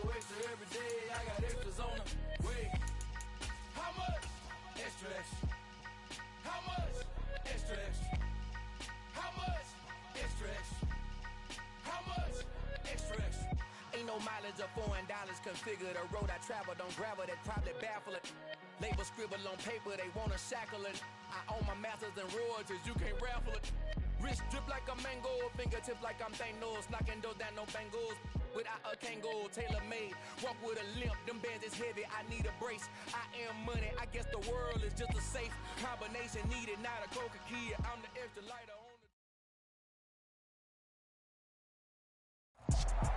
go extra every day. I got extras on the way. How much? Extra, extra. How much? Extra, extra. How much? Extra, extra. How much? Extra, extra. Ain't no mileage of $4 configure the road I travel. Don't gravel, that probably baffle it. Label scribble on paper, they wanna shackle it. I own my masters and royalties, you can't raffle it. Wrist drip like a mango, fingertips like I'm Thanos. Knocking doors down, no bangles. Without a Kango, tailor-made. Walk with a limp, them bands is heavy, I need a brace. I am money, I guess the world is just a safe combination needed, not a Coca-Cola. I'm the extra lighter on the...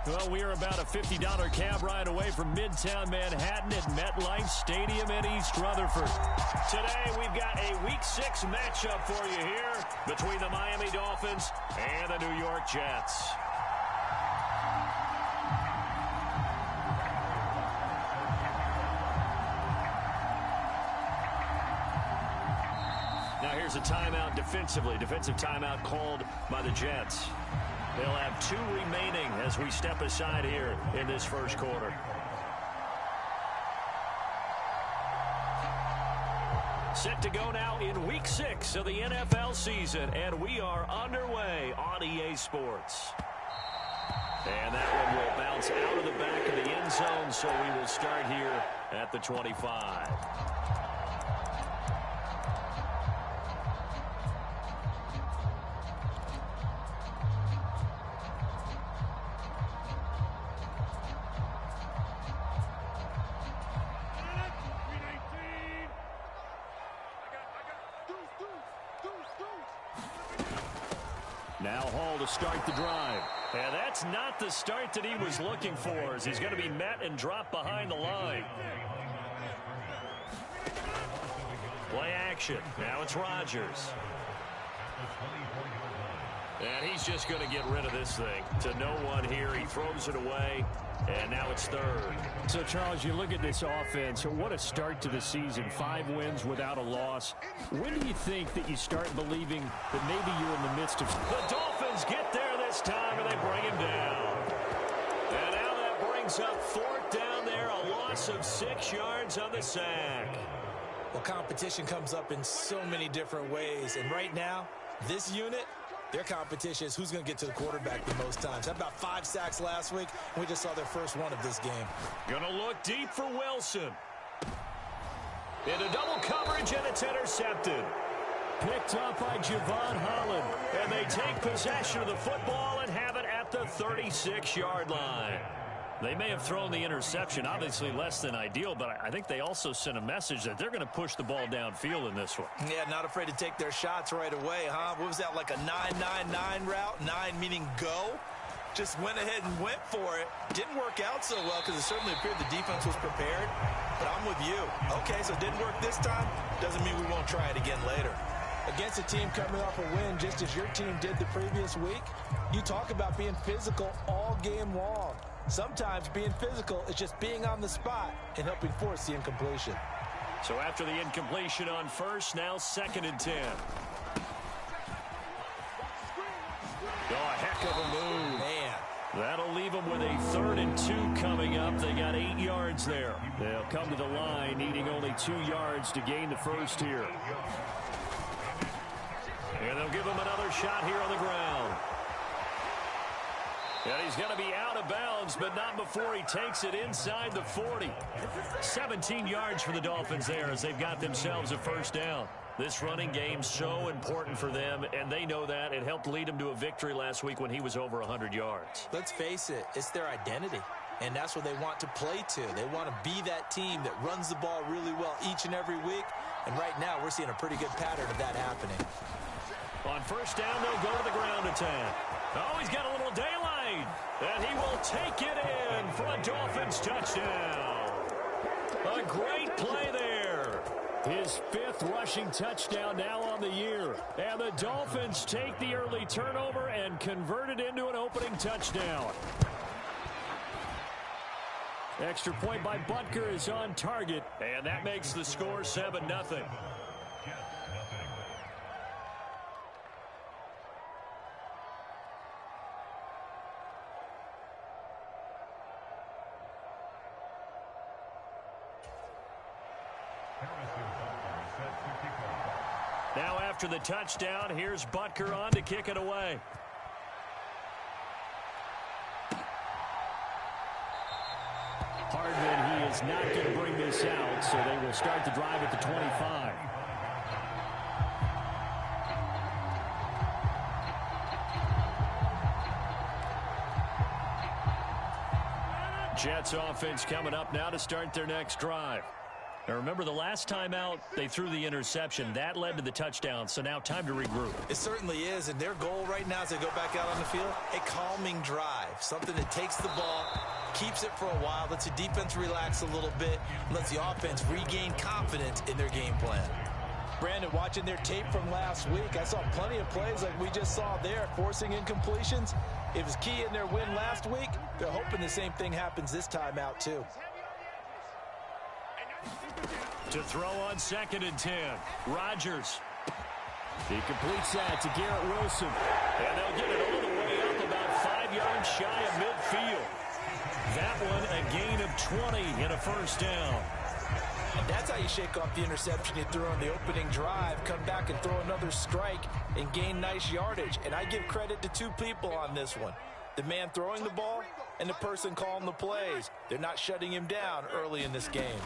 Well, we are about a $50 cab ride away from Midtown Manhattan at MetLife Stadium in East Rutherford. Today, we've got a Week 6 matchup for you here between the Miami Dolphins and the New York Jets. Now, here's a timeout defensively. Defensive timeout called by the Jets. They'll have 2 remaining as we step aside here in this first quarter. Set to go now in Week 6 of the NFL season, and we are underway on EA Sports. And that one will bounce out of the back of the end zone, so we will start here at the 25. Now Hall to start the drive. And that's not the start that he was looking for, as he's going to be met and dropped behind the line. Play action. Now it's Rodgers. And he's just going to get rid of this thing. To no one here. He throws it away. And now it's third. So, Charles, you look at this offense. What a start to the season. 5 wins without a loss. When do you think that you start believing that maybe you're in the midst of... The Dolphins get there this time, and they bring him down. And now that brings up 4th down there. A loss of 6 yards on the sack. Well, competition comes up in so many different ways. And right now, this unit... their competition is who's going to get to the quarterback the most times. Had about 5 sacks last week, and we just saw their first one of this game. Going to look deep for Wilson. Into double coverage, and it's intercepted. Picked up by Javon Holland. And they take possession of the football and have it at the 36-yard line. They may have thrown the interception, obviously less than ideal, but I think they also sent a message that they're going to push the ball downfield in this one. Yeah, not afraid to take their shots right away, huh? What was that, like a 9-9-9 route? 9 meaning go? Just went ahead and went for it. Didn't work out so well because it certainly appeared the defense was prepared. But I'm with you. Okay, so it didn't work this time. Doesn't mean we won't try it again later. Against a team coming off a win just as your team did the previous week, you talk about being physical all game long. Sometimes being physical is just being on the spot and helping force the incompletion. So after the incompletion on first, now 2nd and 10. Oh, a heck of a move. Man. That'll leave them with a 3rd and 2 coming up. They got 8 yards there. They'll come to the line needing only 2 yards to gain the first here. And they'll give him another shot here on the ground. And he's going to be out of bounds, but not before he takes it inside the 40. 17 yards for the Dolphins there as they've got themselves a first down. This running game so important for them, and they know that. It helped lead them to a victory last week when he was over 100 yards. Let's face it, it's their identity, and that's what they want to play to. They want to be that team that runs the ball really well each and every week, and right now we're seeing a pretty good pattern of that happening. On first down, they'll go to the ground attack. Oh, he's got a little daylight, and he will take it in for a Dolphins touchdown. A great play there. His 5th rushing touchdown now on the year. And the Dolphins take the early turnover and convert it into an opening touchdown. Extra point by Butker is on target. And that makes the score 7-0. Now after the touchdown, here's Butker on to kick it away. Hardman, he is not going to bring this out, so they will start the drive at the 25. Jets offense coming up now to start their next drive. Now remember, the last time out, they threw the interception. That led to the touchdown, so now time to regroup. It certainly is, and their goal right now as they go back out on the field, a calming drive. Something that takes the ball, keeps it for a while, lets the defense relax a little bit, lets the offense regain confidence in their game plan. Brandon, watching their tape from last week, I saw plenty of plays like we just saw there, forcing incompletions. It was key in their win last week. They're hoping the same thing happens this time out, too. To throw on 2nd and 10. Rodgers. He completes that to Garrett Wilson. And they'll get it all the way up about 5 yards shy of midfield. That one a gain of 20 and a first down. And that's how you shake off the interception you threw on the opening drive, come back and throw another strike and gain nice yardage. And I give credit to two people on this one. The man throwing the ball and the person calling the plays. They're not shutting him down early in this game.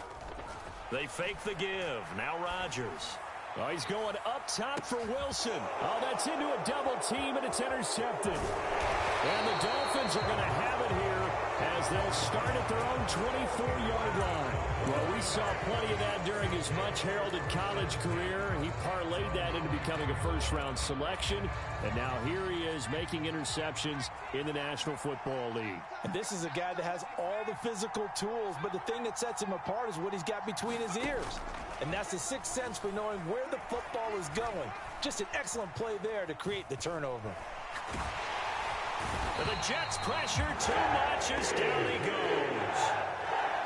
They fake the give. Now Rodgers. Oh, he's going up top for Wilson. Oh, that's into a double team, and it's intercepted. And the Dolphins are going to have it here as they'll start at their own 24-yard line. Well, we saw plenty of that during his much-heralded college career. He parlayed that into becoming a first-round selection, and now here he is making interceptions in the National Football League. And this is a guy that has all the physical tools, but the thing that sets him apart is what he's got between his ears. And that's the sixth sense for knowing where the football is going. Just an excellent play there to create the turnover. And the Jets pressure too much as down he goes.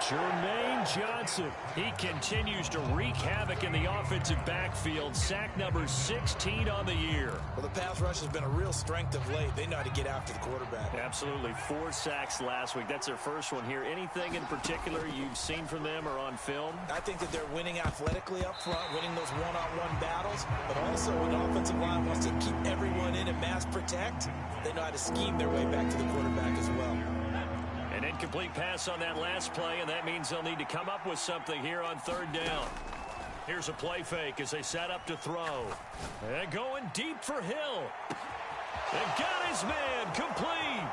Jermaine Johnson. He continues to wreak havoc in the offensive backfield. Sack number 16 on the year. Well, the pass rush has been a real strength of late. They know how to get after the quarterback. Absolutely. 4 sacks last week. That's their first one here. Anything in particular you've seen from them or on film? I think that they're winning athletically up front, winning those one-on-one battles, but also an offensive line wants to keep everyone in and mass protect. They know how to scheme their way back to the quarterback as well. An incomplete pass on that last play, and that means they'll need to come up with something here on 3rd down. Here's a play fake as they set up to throw. And going deep for Hill. And got his man complete.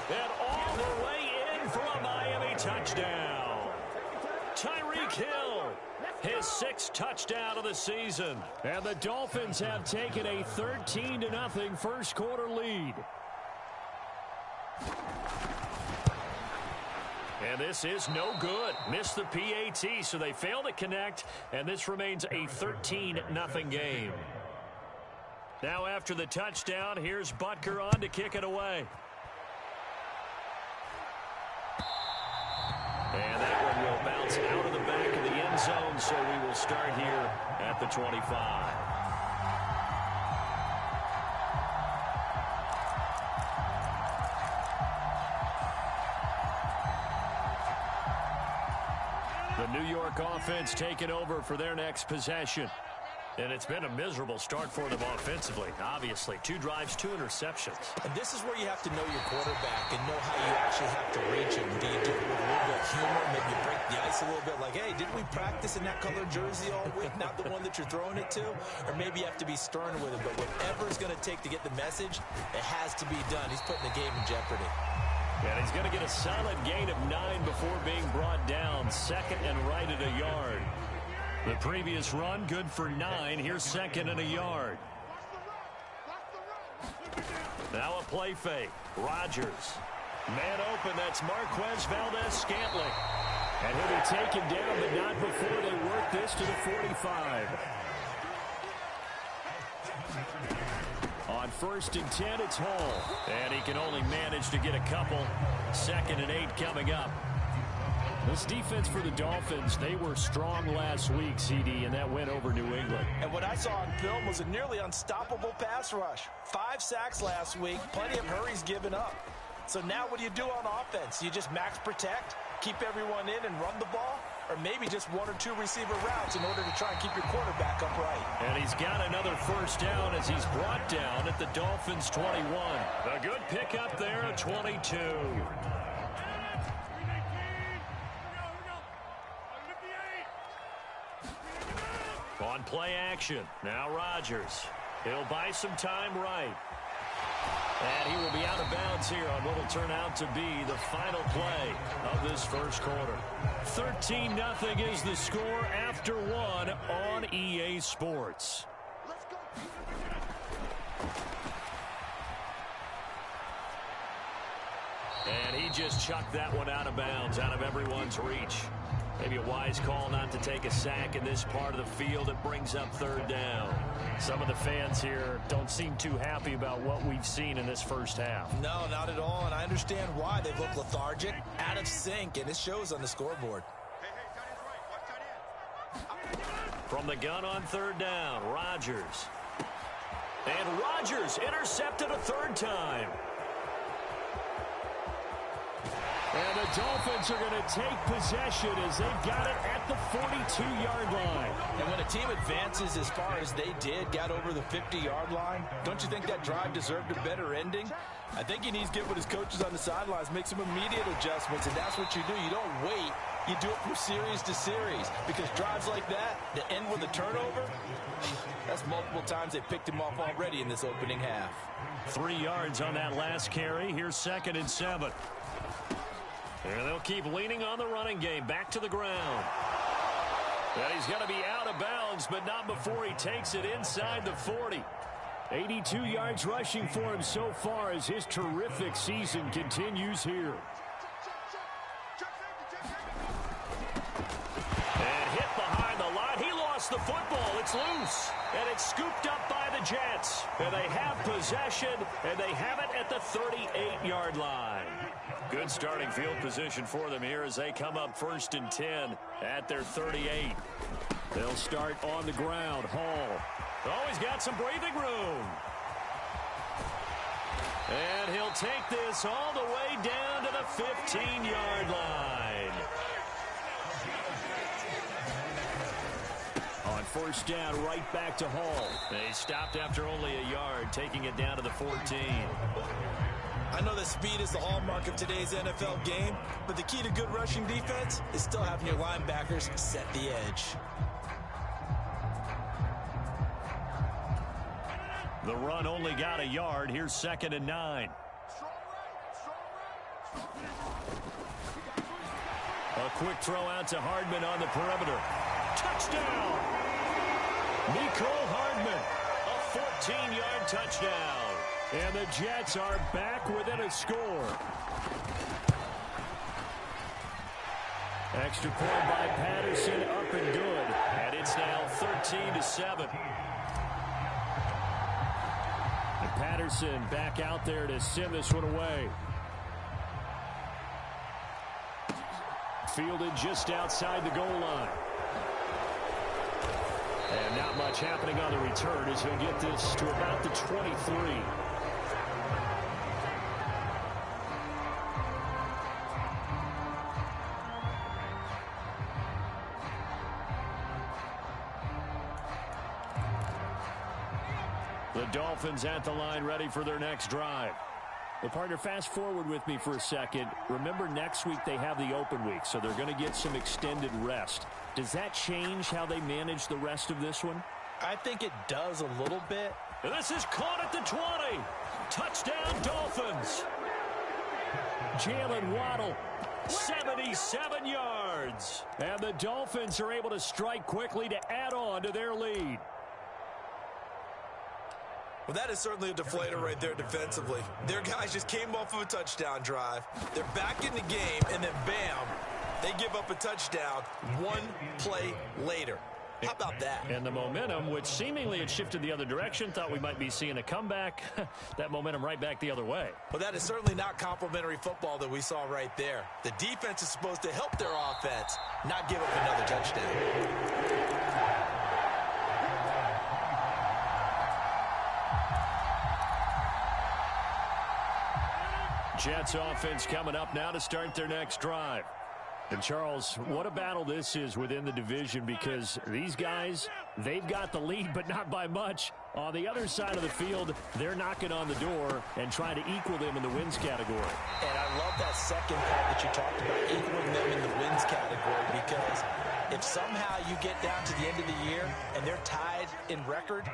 And all the way in for a Miami touchdown. Tyreek Hill, his 6th touchdown of the season. And the Dolphins have taken a 13-0 first quarter lead. And this is no good. Missed the PAT, so they fail to connect, and this remains a 13-0 game. Now after the touchdown, here's Butker on to kick it away. And that one will bounce out of the back of the end zone, so we will start here at the 25. The New York offense taking over for their next possession. And it's been a miserable start for them offensively, obviously. 2 drives, 2 interceptions. And this is where you have to know your quarterback and know how you actually have to reach him. Do you do it with a little bit of humor, maybe you break the ice a little bit, like, hey, didn't we practice in that color jersey all week, not the one that you're throwing it to? Or maybe you have to be stern with it, but whatever it's going to take to get the message, it has to be done. He's putting the game in jeopardy. And he's going to get a solid gain of 9 before being brought down. 2nd and right at a yard. The previous run, good for 9. Here's 2nd and a yard. Now a play fake. Rodgers. Man open, that's Marquez Valdez-Scantling. And he'll be taken down, but not before they work this to the 45. On 1st and 10, it's Hall. And he can only manage to get a couple. 2nd and 8 coming up. This defense for the Dolphins, they were strong last week, CD, and that went over New England. And what I saw on film was a nearly unstoppable pass rush. 5 sacks last week, plenty of hurries given up. So now what do you do on offense? You just max protect, keep everyone in and run the ball? or maybe just 1 or 2 receiver routes in order to try and keep your quarterback upright. And he's got another first down as he's brought down at the Dolphins' 21. A good pickup there at 22. On play action, now Rodgers. He'll buy some time right. And he will be out of bounds here on what will turn out to be the final play of this first quarter. 13-0 is the score after 1 on EA Sports. And he just chucked that one out of bounds, out of everyone's reach. Maybe a wise call not to take a sack in this part of the field. It brings up third down. Some of the fans here don't seem too happy about what we've seen in this first half. No, not at all, and I understand why. They look lethargic, out of sync, and it shows on the scoreboard. From the gun on third down, Rodgers. And Rodgers intercepted a third time. And the Dolphins are going to take possession as they've got it at the 42-yard line. And when a team advances as far as they did, got over the 50-yard line, don't you think that drive deserved a better ending? I think he needs to get with his coaches on the sidelines, make some immediate adjustments, and that's what you do. You don't wait. You do it from series to series, because drives like that end with a turnover, that's multiple times they picked him off already in this opening half. 3 yards on that last carry. Here's 2nd and 7. And they'll keep leaning on the running game. Back to the ground. And he's going to be out of bounds, but not before he takes it inside the 40. 82 yards rushing for him so far as his terrific season continues here. And hit behind the line. He lost the football. It's loose. And it's scooped up by the Jets. And they have possession, and they have it at the 38-yard line. Good starting field position for them here as they come up 1st and 10 at their 38. They'll start on the ground. Hall. Oh, he's got some breathing room. And he'll take this all the way down to the 15-yard line. On 1st down, right back to Hall. They stopped after only a yard, taking it down to the 14. I know that speed is the hallmark of today's NFL game, but the key to good rushing defense is still having your linebackers set the edge. The run only got a yard. Here's 2nd and 9. A quick throw out to Hardman on the perimeter. Touchdown! Mecole Hardman, a 14-yard touchdown. And the Jets are back within a score. Extra point by Patterson, up and good. And it's now 13-7. And Patterson back out there to send this one away. Fielded just outside the goal line. And not much happening on the return as he'll get this to about the 23. The Dolphins at the line ready for their next drive. Well, partner, fast forward with me for a second. Remember, next week they have the open week, so they're going to get some extended rest. Does that change how they manage the rest of this one? I think it does a little bit. And this is caught at the 20. Touchdown, Dolphins. Jalen Waddle. 77 yards. And the Dolphins are able to strike quickly to add on to their lead. Well, that is certainly a deflator right there defensively. Their guys just came off of a touchdown drive. They're back in the game, and then bam, they give up a touchdown 1 play later. How about that? And the momentum, which seemingly had shifted the other direction, thought we might be seeing a comeback. That momentum right back the other way. Well, that is certainly not complimentary football that we saw right there. The defense is supposed to help their offense, not give up another touchdown. Jets offense coming up now to start their next drive. And, Charles, what a battle this is within the division, because these guys, they've got the lead, but not by much. On the other side of the field, they're knocking on the door and trying to equal them in the wins category. And I love that second part that you talked about, equaling them in the wins category, because if somehow you get down to the end of the year and they're tied in record,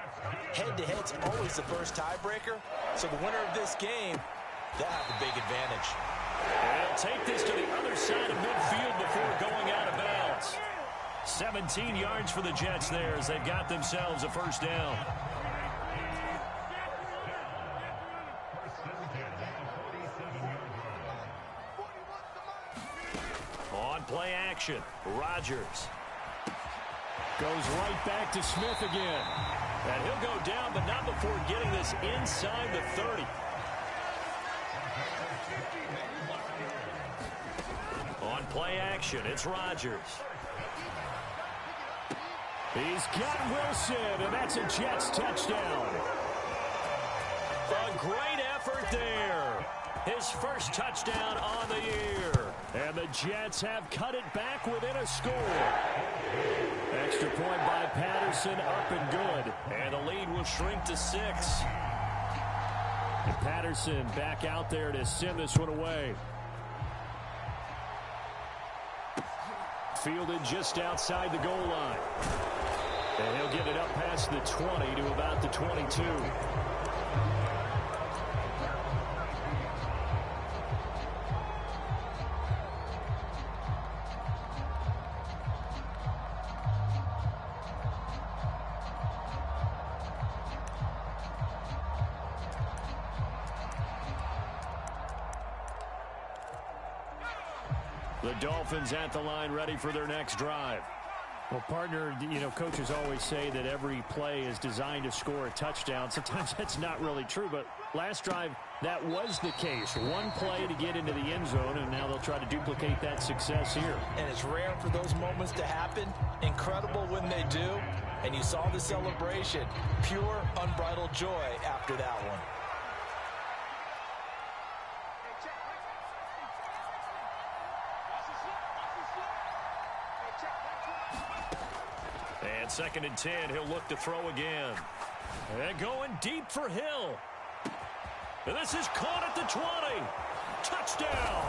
head-to-head's always the first tiebreaker. So the winner of this game, they'll have the big advantage. And they'll take this to the other side of midfield before going out of bounds. 17 yards for the Jets there as they've got themselves a first down. On play action, Rodgers. Goes right back to Smith again. And he'll go down, but not before getting this inside the 30. On play action, it's Rodgers. He's got Wilson, and that's a Jets touchdown. A great effort there. His first touchdown on the year. And the Jets have cut it back within a score. Extra point by Patterson, up and good. And the lead will shrink to 6. And Patterson back out there to send this one away. Fielded just outside the goal line. And he'll get it up past the 20 to about the 22. The Dolphins at the line, ready for their next drive. Well, partner, coaches always say that every play is designed to score a touchdown. Sometimes that's not really true, but last drive, that was the case. One play to get into the end zone, and now they'll try to duplicate that success here. And it's rare for those moments to happen. Incredible when they do. And you saw the celebration. Pure, unbridled joy after that one. And 2nd and 10, he'll look to throw again. And going deep for Hill. And this is caught at the 20. Touchdown.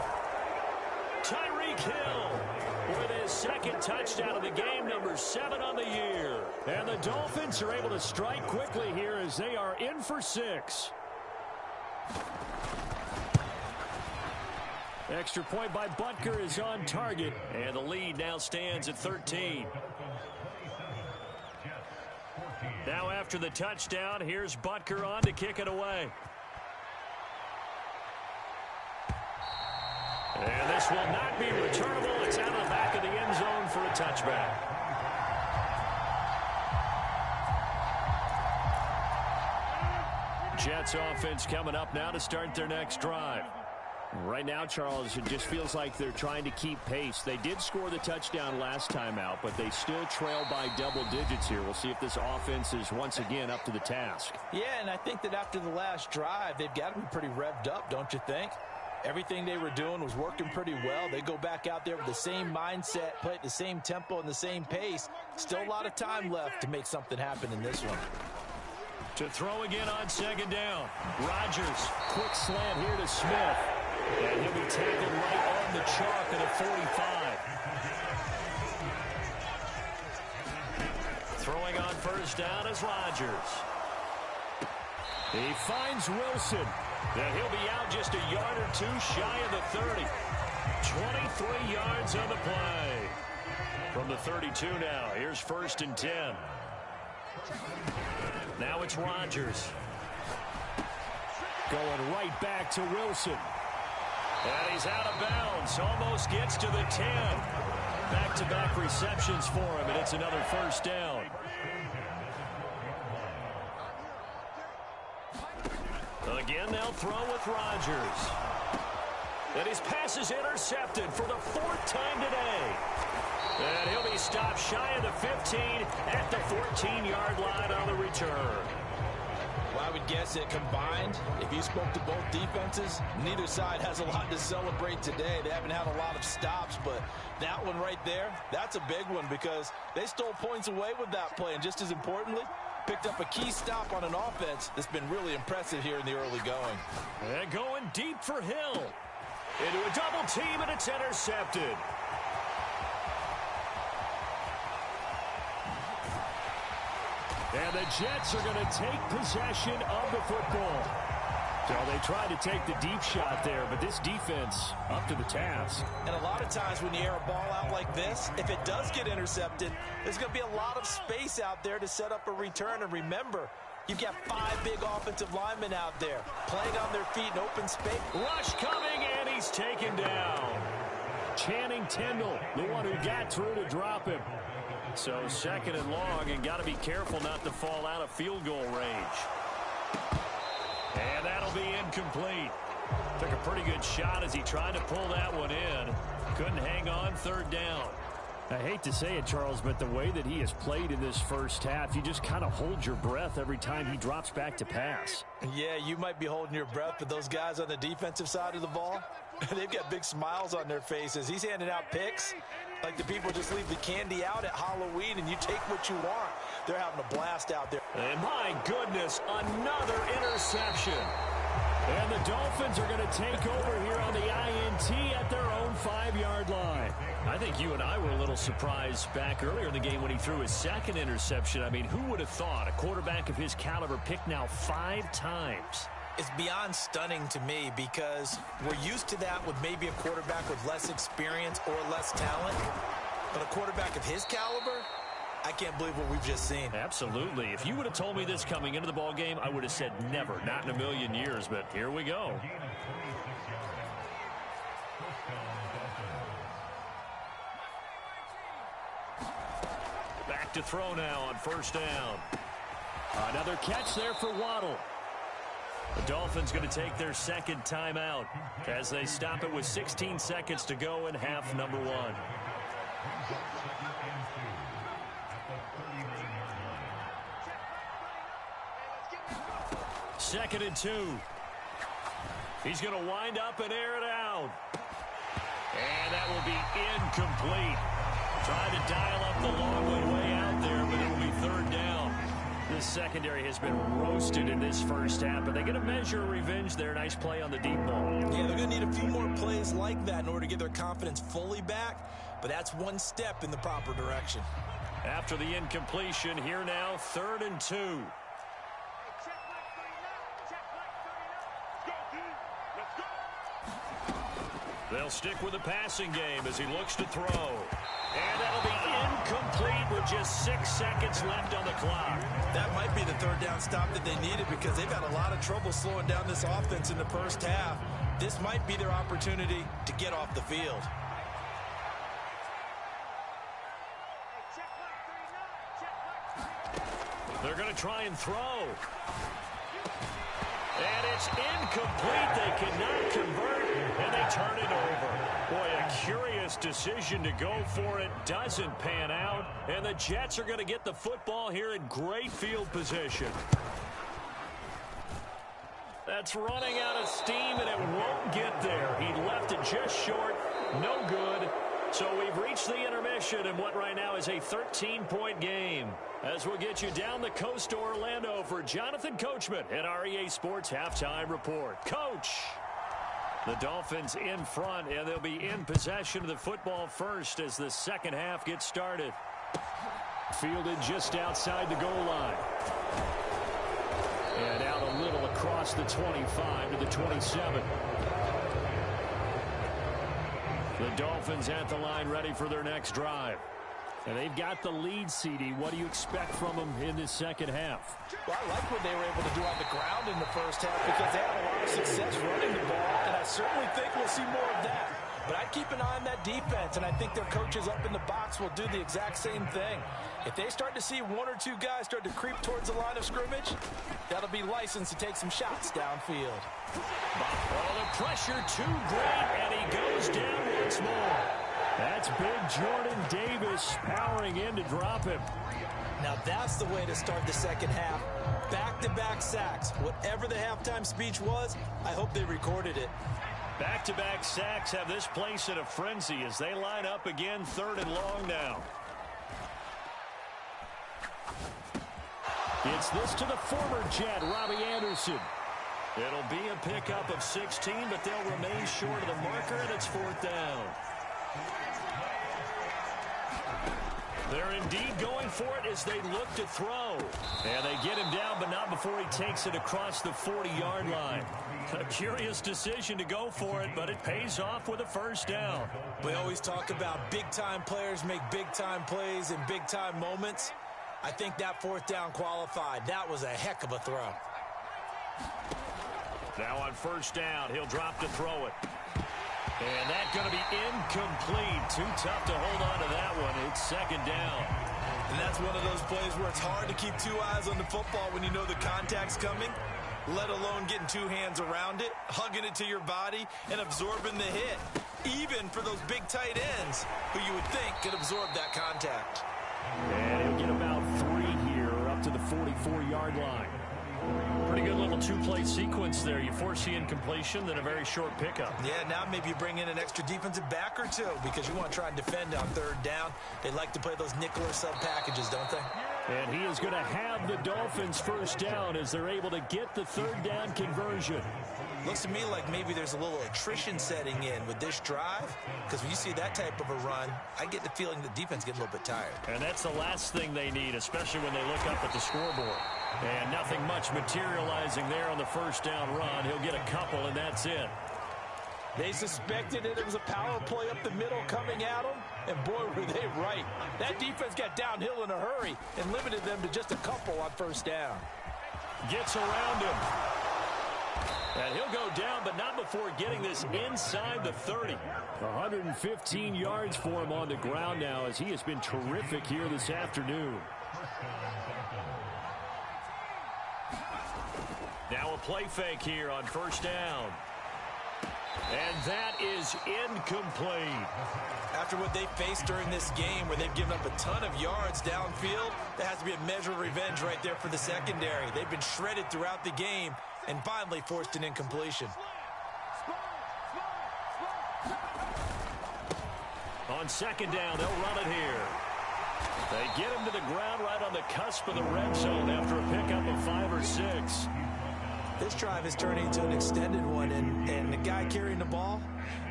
Tyreek Hill with his second touchdown of the game, number 7 on the year. And the Dolphins are able to strike quickly here as they are in for 6. Extra point by Butker is on target. And the lead now stands at 13. Now after the touchdown, here's Butker on to kick it away. And this will not be returnable. It's out of the back of the end zone for a touchback. Jets offense coming up now to start their next drive. Right now, Charles, it just feels like they're trying to keep pace. They did score the touchdown last time out, but they still trail by double digits here. We'll see if this offense is once again up to the task. Yeah, and I think that after the last drive, they've got to be pretty revved up, don't you think? Everything they were doing was working pretty well. They go back out there with the same mindset, play at the same tempo and the same pace. Still a lot of time left to make something happen in this one. To throw again on 2nd down. Rodgers. Quick slant here to Smith. And he'll be tackled right on the chalk at a 45. Throwing on 1st down is Rodgers. He finds Wilson. And he'll be out just a yard or 2 shy of the 30. 23 yards on the play. From the 32 now, here's 1st and 10. Now it's Rodgers. Going right back to Wilson. And he's out of bounds. Almost gets to the 10. Back-to-back receptions for him, and it's another 1st down. Again, they'll throw with Rodgers. And his pass is intercepted for the 4th time today. And he'll be stopped shy of the 15 at the 14-yard line on the return. Why would guess that combined, if you spoke to both defenses, neither side has a lot to celebrate today. They haven't had a lot of stops, but that one right there, that's a big one because they stole points away with that play. And just as importantly, picked up a key stop on an offense that's been really impressive here in the early going. And going deep for Hill. Into a double team, and it's intercepted. And the Jets are going to take possession of the football. So they tried to take the deep shot there, but this defense up to the task. And a lot of times when you air a ball out like this, if it does get intercepted, there's going to be a lot of space out there to set up a return. And remember, you've got 5 big offensive linemen out there playing on their feet in open space. Rush coming, and he's taken down. Channing Tindall, the one who got through to drop him. So 2nd and long, and got to be careful not to fall out of field goal range. And that'll be incomplete. Took a pretty good shot as he tried to pull that one in. Couldn't hang on 3rd down. I hate to say it, Charles, but the way that he has played in this first half, you just kind of hold your breath every time he drops back to pass. Yeah, you might be holding your breath, but those guys on the defensive side of the ball, they've got big smiles on their faces. He's handing out picks like the people just leave the candy out at Halloween and you take what you want. They're having a blast out there. And my goodness, another interception. And the Dolphins are going to take over here on the INT at their own 5-yard line. I think you and I were a little surprised back earlier in the game when he threw his 2nd interception. I mean, who would have thought a quarterback of his caliber picked now 5 times? It's beyond stunning to me because we're used to that with maybe a quarterback with less experience or less talent. But a quarterback of his caliber, I can't believe what we've just seen. Absolutely. If you would have told me this coming into the ball game, I would have said never, not in a million years. But here we go. Back to throw now on 1st down. Another catch there for Waddle. The Dolphins going to take their 2nd timeout as they stop it with 16 seconds to go in half number 1. 2nd and 2. He's going to wind up and air it out. And that will be incomplete. Trying to dial up the long way out there, but it will be 3rd down. This secondary has been roasted in this first half, but they're going to measure revenge there. Nice play on the deep ball. Yeah, they're going to need a few more plays like that in order to get their confidence fully back, but that's one step in the proper direction. After the incompletion, here now, 3rd and 2. They'll stick with the passing game as he looks to throw. And that'll be incomplete with just 6 seconds left on the clock. That might be the 3rd down stop that they needed because they've had a lot of trouble slowing down this offense in the first half. This might be their opportunity to get off the field. They're going to try and throw. And it's incomplete. They cannot convert, and they turn it over. Boy, a curious decision to go for it. Doesn't pan out, and the Jets are going to get the football here in great field position. That's running out of steam, and it won't get there. He left it just short. No good. So we've reached the intermission in what right now is a 13-point game. As we'll get you down the coast to Orlando for Jonathan Coachman at our EA Sports Halftime Report. Coach, the Dolphins in front, and they'll be in possession of the football first as the 2nd half gets started. Fielded just outside the goal line. And out a little across the 25 to the 27. The Dolphins at the line ready for their next drive. And they've got the lead, CD. What do you expect from them in this 2nd half? Well, I like what they were able to do on the ground in the first half because they had a lot of success running the ball, and I certainly think we'll see more of that. But I'd keep an eye on that defense, and I think their coaches up in the box will do the exact same thing. If they start to see 1 or 2 guys start to creep towards the line of scrimmage, that'll be licensed to take some shots downfield. Oh, the pressure too great, and he goes down once more. That's big Jordan Davis powering in to drop him. Now that's the way to start the second half. Back-to-back sacks. Whatever the halftime speech was, I hope they recorded it. Back-to-back sacks have this place in a frenzy as they line up again, 3rd and long now. It's this to the former Jet, Robbie Anderson. It'll be a pickup of 16, but they'll remain short of the marker, and it's 4th down. They're indeed going for it as they look to throw. And they get him down, but not before he takes it across the 40-yard line. A curious decision to go for it, but it pays off with a 1st down. We always talk about big-time players make big-time plays in big-time moments. I think that 4th down qualified. That was a heck of a throw. Now on 1st down, he'll drop to throw it. And that's going to be incomplete. Too tough to hold on to that one. It's 2nd down. And that's one of those plays where it's hard to keep 2 eyes on the football when you know the contact's coming, let alone getting 2 hands around it, hugging it to your body, and absorbing the hit, even for those big tight ends who you would think could absorb that contact. And he'll get about 3 here up to the 44-yard line. Pretty good little 2-play sequence there. You force the incompletion, then a very short pickup. Yeah, now maybe you bring in an extra defensive back or 2 because you want to try and defend on 3rd down. They like to play those nickel or sub packages, don't they? And he is going to have the Dolphins 1st down as they're able to get the 3rd down conversion. Looks to me like maybe there's a little attrition setting in with this drive, because when you see that type of a run, I get the feeling the defense gets a little bit tired. And that's the last thing they need, especially when they look up at the scoreboard. And nothing much materializing there on the 1st down run. He'll get a couple, and that's it. They suspected it was a power play up the middle coming at them, and boy, were they right. That defense got downhill in a hurry and limited them to just a couple on 1st down. Gets around him. And he'll go down, but not before getting this inside the 30. 115 yards for him on the ground now as he has been terrific here this afternoon. Now a play fake here on 1st down. And that is incomplete. After what they faced during this game where they've given up a ton of yards downfield, that has to be a measure of revenge right there for the secondary. They've been shredded throughout the game and finally forced an incompletion. On 2nd down, they'll run it here. They get him to the ground right on the cusp of the red zone after a pickup of 5 or 6. This drive is turning into an extended one, and the guy carrying the ball,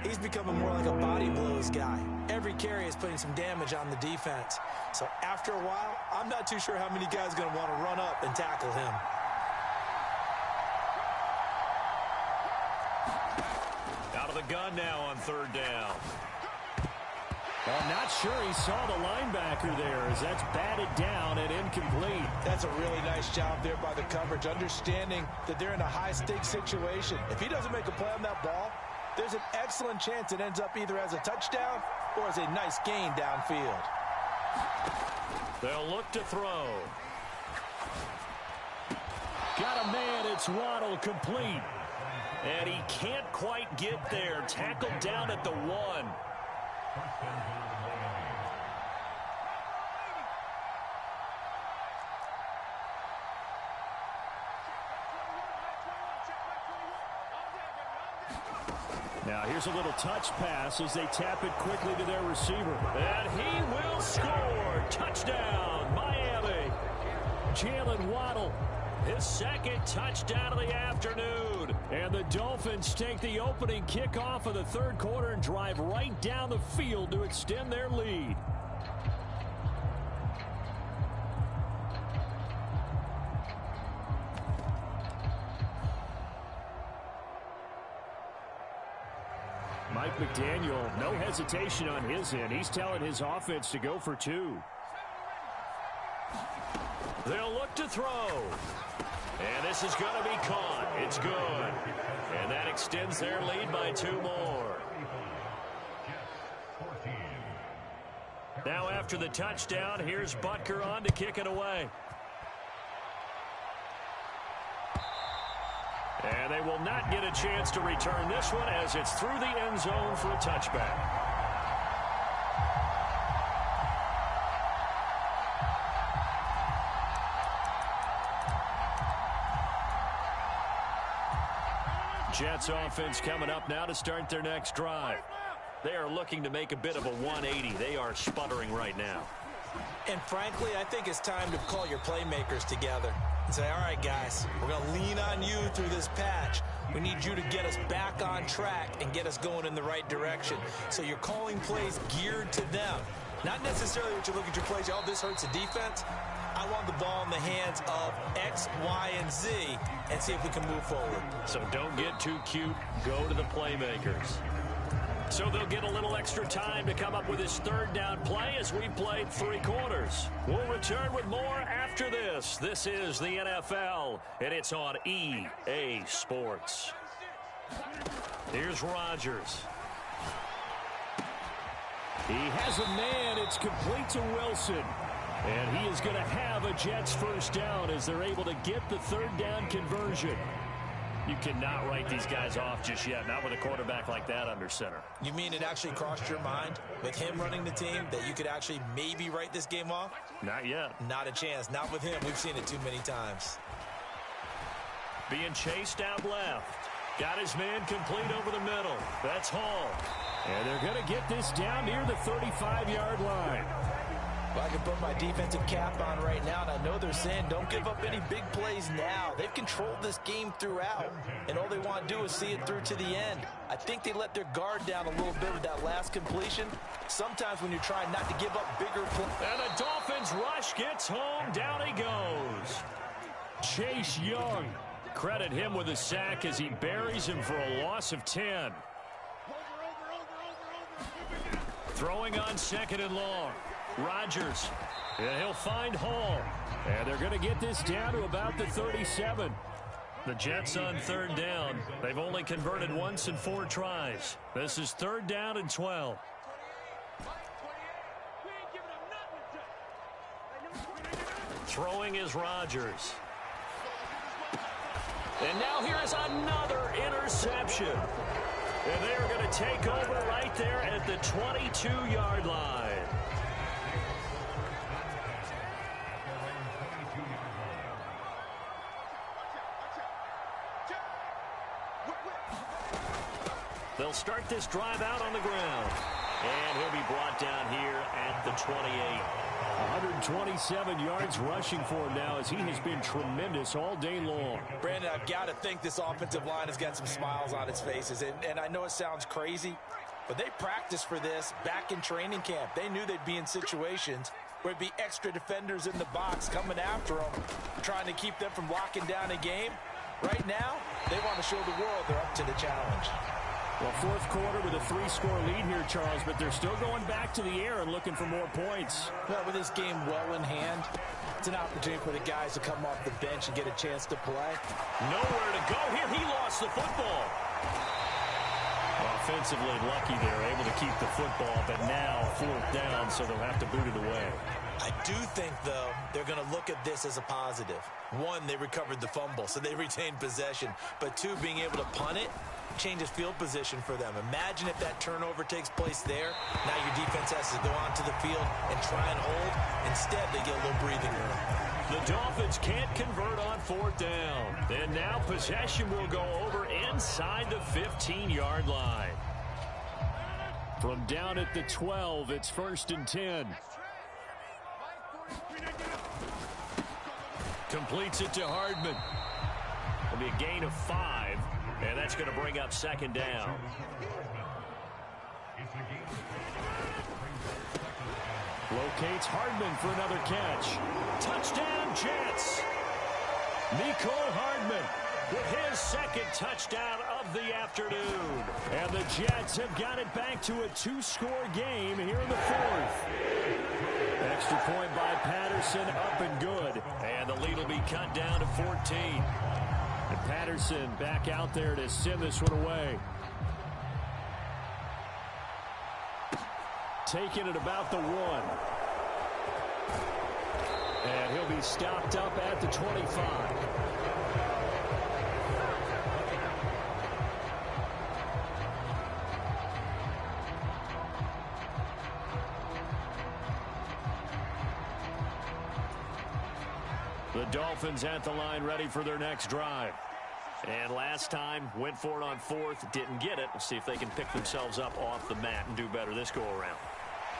he's becoming more like a body blows guy. Every carry is putting some damage on the defense. So after a while, I'm not too sure how many guys are going to want to run up and tackle him. Out of the gun now on 3rd down. I'm not sure he saw the linebacker there as that's batted down and incomplete. That's a really nice job there by the coverage, understanding that they're in a high-stakes situation. If he doesn't make a play on that ball, there's an excellent chance it ends up either as a touchdown or as a nice gain downfield. They'll look to throw. Got a man, it's Waddle, complete. And he can't quite get there. Tackled down at the 1. Now here's a little touch pass as they tap it quickly to their receiver. And he will score. Touchdown, Miami. Jalen Waddle, his 2nd touchdown of the afternoon. And the Dolphins take the opening kickoff of the 3rd quarter and drive right down the field to extend their lead. Mike McDaniel, no hesitation on his end. He's telling his offense to go for 2. They'll look to throw. And this is going to be caught. It's good. And that extends their lead by 2 more. Now after the touchdown, here's Butker on to kick it away. And they will not get a chance to return this one as it's through the end zone for a touchback. Jets offense coming up now to start their next drive. They are looking to make a bit of a 180. They are sputtering right now. And frankly, I think it's time to call your playmakers together and say, all right, guys, we're going to lean on you through this patch. We need you to get us back on track and get us going in the right direction. So you're calling plays geared to them. Not necessarily what you look at your plays, oh, this hurts the defense. I want the ball in the hands of X, Y, and Z and see if we can move forward. So don't get too cute. Go to the playmakers. So they'll get a little extra time to come up with his third down play as we played 3 quarters. We'll return with more after this. This is the NFL, and it's on EA Sports. Here's Rodgers. He has a man. It's complete to Wilson. And he is going to have a Jets first down as they're able to get the third down conversion. You cannot write these guys off just yet, not with a quarterback like that under center. You mean it actually crossed your mind with him running the team that you could actually maybe write this game off? Not yet. Not a chance. Not with him. We've seen it too many times. Being chased out left. Got his man complete over the middle. That's Hall. And they're going to get this down near the 35-yard line. Well, I can put my defensive cap on right now, and I know they're saying don't give up any big plays now. They've controlled this game throughout, and all they want to do is see it through to the end. I think they let their guard down a little bit with that last completion. Sometimes when you're trying not to give up bigger plays. And the Dolphins rush gets home. Down he goes. Chase Young. Credit him with a sack as he buries him for a loss of 10. Throwing on 2nd and long. Rodgers, and he'll find Hall. And they're going to get this down to about the 37. The Jets on 3rd down. They've only converted once in 4 tries. This is 3rd down and 12. Throwing is Rodgers. And now here is another interception. And they are going to take over right there at the 22-yard line. They'll start this drive out on the ground. And he'll be brought down here at the 28. 127 yards rushing for him now as he has been tremendous all day long. Brandon, I've got to think this offensive line has got some smiles on its faces. And I know it sounds crazy, but they practiced for this back in training camp. They knew they'd be in situations where it'd be extra defenders in the box coming after them, trying to keep them from locking down a game. Right now, they want to show the world they're up to the challenge. Well, 4th quarter with a 3-score lead here, Charles, but they're still going back to the air and looking for more points. Well, with this game well in hand, it's an opportunity for the guys to come off the bench and get a chance to play. Nowhere to go here. He lost the football. Offensively lucky they're able to keep the football, but now 4th down, so they'll have to boot it away. I do think, though, they're going to look at this as a positive. 1, they recovered the fumble, so they retained possession. But 2, being able to punt it changes field position for them. Imagine if that turnover takes place there. Now your defense has to go onto the field and try and hold. Instead, they get a little breathing room. The Dolphins can't convert on 4th down. And now possession will go over inside the 15-yard line. From down at the 12, it's 1st and 10. Completes it to Hardman. It'll be a gain of 5, and that's going to bring up 2nd down. Locates Hardman for another catch. Touchdown, Jets. Mecole Hardman with his 2nd touchdown of the afternoon. And the Jets have got it back to a 2-score game here in the 4th. Extra point by Patterson, up and good. And the lead will be cut down to 14. And Patterson back out there to send this one away. Taking it about the 1. And he'll be stopped up at the 25. The Dolphins at the line ready for their next drive. And last time, went for it on fourth, didn't get it. We'll see if they can pick themselves up off the mat and do better this go-around.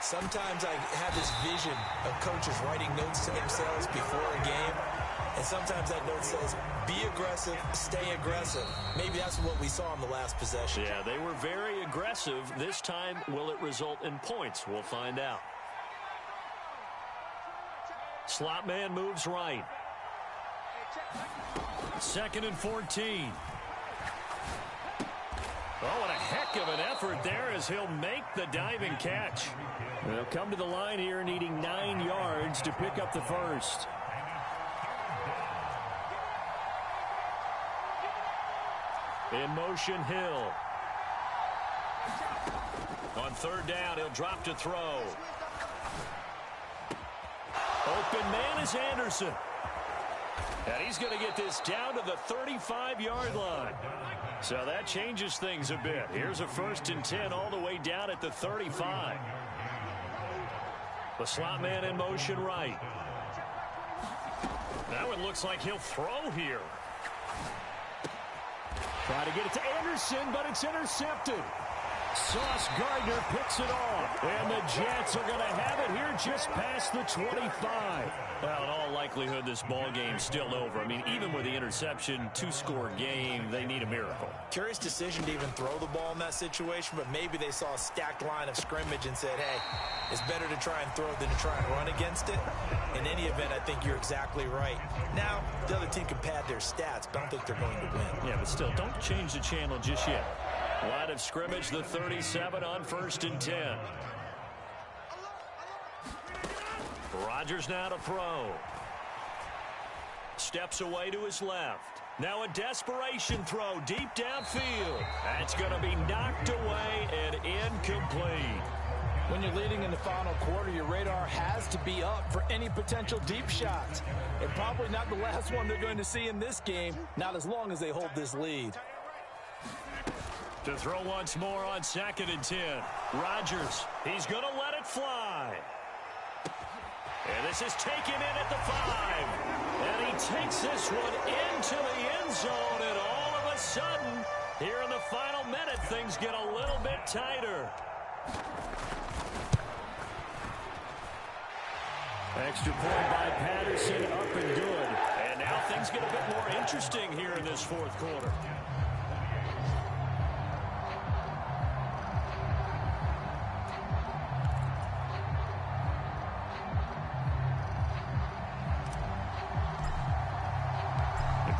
Sometimes I have this vision of coaches writing notes to themselves before a game, and sometimes that note says, be aggressive, stay aggressive. Maybe that's what we saw in the last possession. Yeah, they were very aggressive. This time, will it result in points? We'll find out. Slot man moves right. 2nd and 14. Oh, what a heck of an effort there as he'll make the diving catch. They'll come to the line here needing 9 yards to pick up the first. In motion, Hill. On 3rd down, he'll drop to throw. Open man is Anderson. And he's going to get this down to the 35-yard line. So that changes things a bit. Here's a 1st and 10 all the way down at the 35. The slot man in motion right. Now it looks like he'll throw here. Try to get it to Anderson, but it's intercepted. Sauce Gardner picks it off. And the Jets are going to have it here just past the 25. Well, in all likelihood, this ball game's still over. I mean, even with the interception, 2-score game, they need a miracle. Curious decision to even throw the ball in that situation, but maybe they saw a stacked line of scrimmage and said, hey, it's better to try and throw than to try and run against it. In any event, I think you're exactly right. Now, the other team can pad their stats, but I don't think they're going to win. Yeah, but still, don't change the channel just yet. Line of scrimmage, the 37 on 1st and 10. Rodgers now to throw. Steps away to his left. Now a desperation throw deep downfield. That's going to be knocked away and incomplete. When you're leading in the final quarter, your radar has to be up for any potential deep shots. And probably not the last one they're going to see in this game, not as long as they hold this lead. To throw once more on 2nd and 10. Rodgers, he's going to let it fly. And this is taken in at the 5. And he takes this one into the end zone. And all of a sudden, here in the final minute, things get a little bit tighter. Extra point by Patterson, up and good. And now things get a bit more interesting here in this 4th quarter.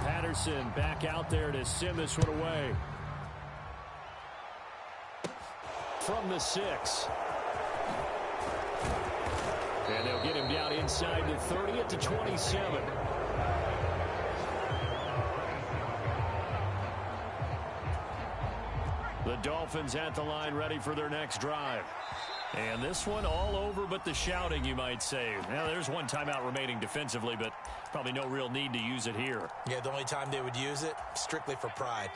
Patterson back out there to send this one away. From the 6. And they'll get him down inside the 30 at the 27. The Dolphins at the line ready for their next drive. And this one all over but the shouting, you might say. Now, there's one timeout remaining defensively, but probably no real need to use it here. Yeah, the only time they would use it, strictly for pride.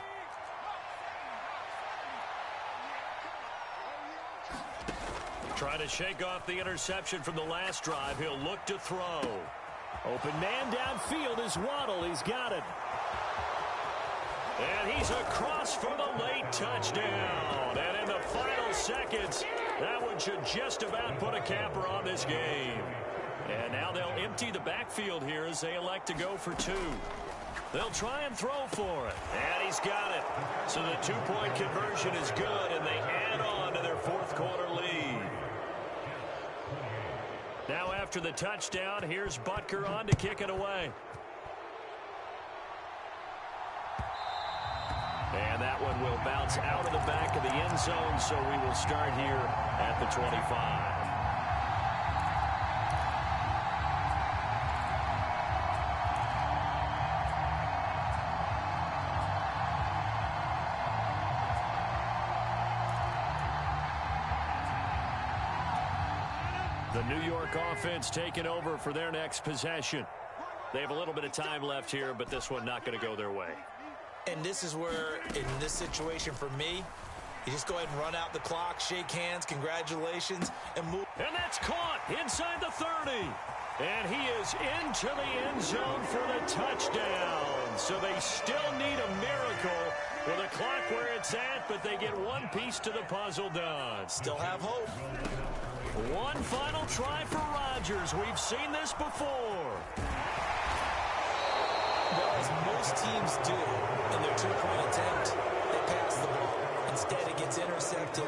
Trying to shake off the interception from the last drive. He'll look to throw. Open man downfield is Waddle. He's got it. And he's across for the late touchdown. And in the final seconds, that one should just about put a capper on this game. And now they'll empty the backfield here as they elect to go for 2. They'll try and throw for it. And he's got it. So the 2-point conversion is good, and they add on to their 4th quarter lead. Now after the touchdown, here's Butker on to kick it away. And that one will bounce out of the back of the end zone, so we will start here at the 25. The New York offense taking over for their next possession. They have a little bit of time left here, but this one not going to go their way. And this is where, in this situation for me, You just go ahead and run out the clock, shake hands, congratulations, and move. And that's caught inside the 30. And he is into the end zone for the touchdown. So they still need a miracle with a clock where it's at, but they get one piece to the puzzle done. Still have hope. One final try for Rodgers. We've seen this before. Well, as most teams do in their two-point attempt, they pass the ball. Instead, it gets intercepted.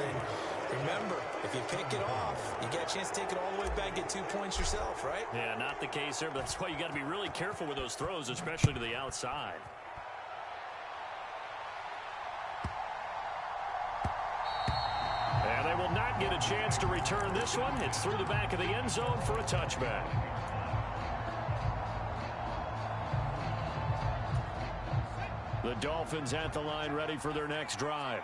And remember, if you pick it off, you get a chance to take it all the way back, get 2 points yourself, right? Yeah, not the case there, but that's why you got to be really careful with those throws, especially to the outside. And they will not get a chance to return this one. It's through the back of the end zone for a touchback. The Dolphins at the line ready for their next drive.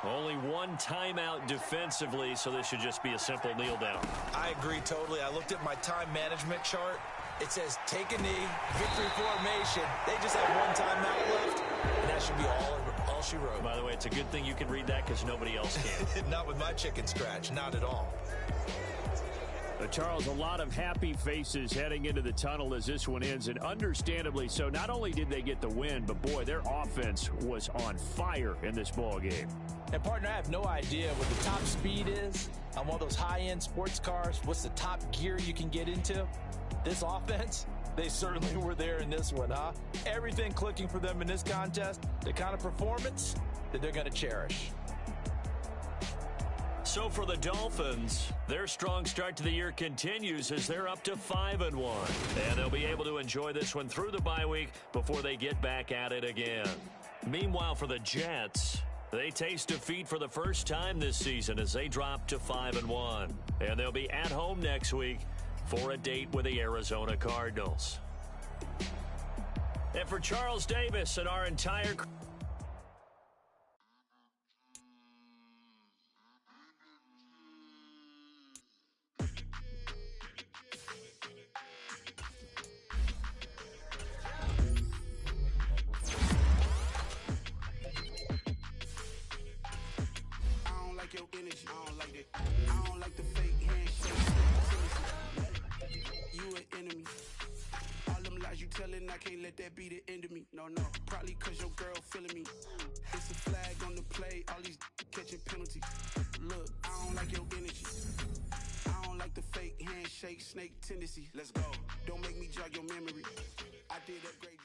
Only one timeout defensively, so this should just be a simple kneel down. I agree totally. I looked at my time management chart. It says take a knee, victory formation. They just have one timeout left, and that should be all she wrote. By the way, it's a good thing you can read that because nobody else can. Not with my chicken scratch, not at all. Charles, a lot of happy faces heading into the tunnel as this one ends, and understandably so. Not only did they get the win, but boy, their offense was on fire in this ball game. And, partner, I have no idea what the top speed is on one of those high-end sports cars. What's the top gear you can get into? This offense, they certainly were there in this one, huh? Everything clicking for them in this contest, the kind of performance that they're going to cherish. So for the Dolphins, their strong start to the year continues as they're up to 5-1. And they'll be able to enjoy this one through the bye week before they get back at it again. Meanwhile, for the Jets, they taste defeat for the first time this season as they drop to 5-1. And they'll be at home next week for a date with the Arizona Cardinals. And for Charles Davis and our entire crew, your energy. I don't like that. I don't like the fake handshake. You an enemy. All them lies you telling, I can't let that be the end of me. No, probably cause your girl feeling me. It's a flag on the play, all these catching penalties. Look, I don't like your energy. I don't like the fake handshake, snake tendency. Let's go. Don't make me jog your memory. I did upgrade.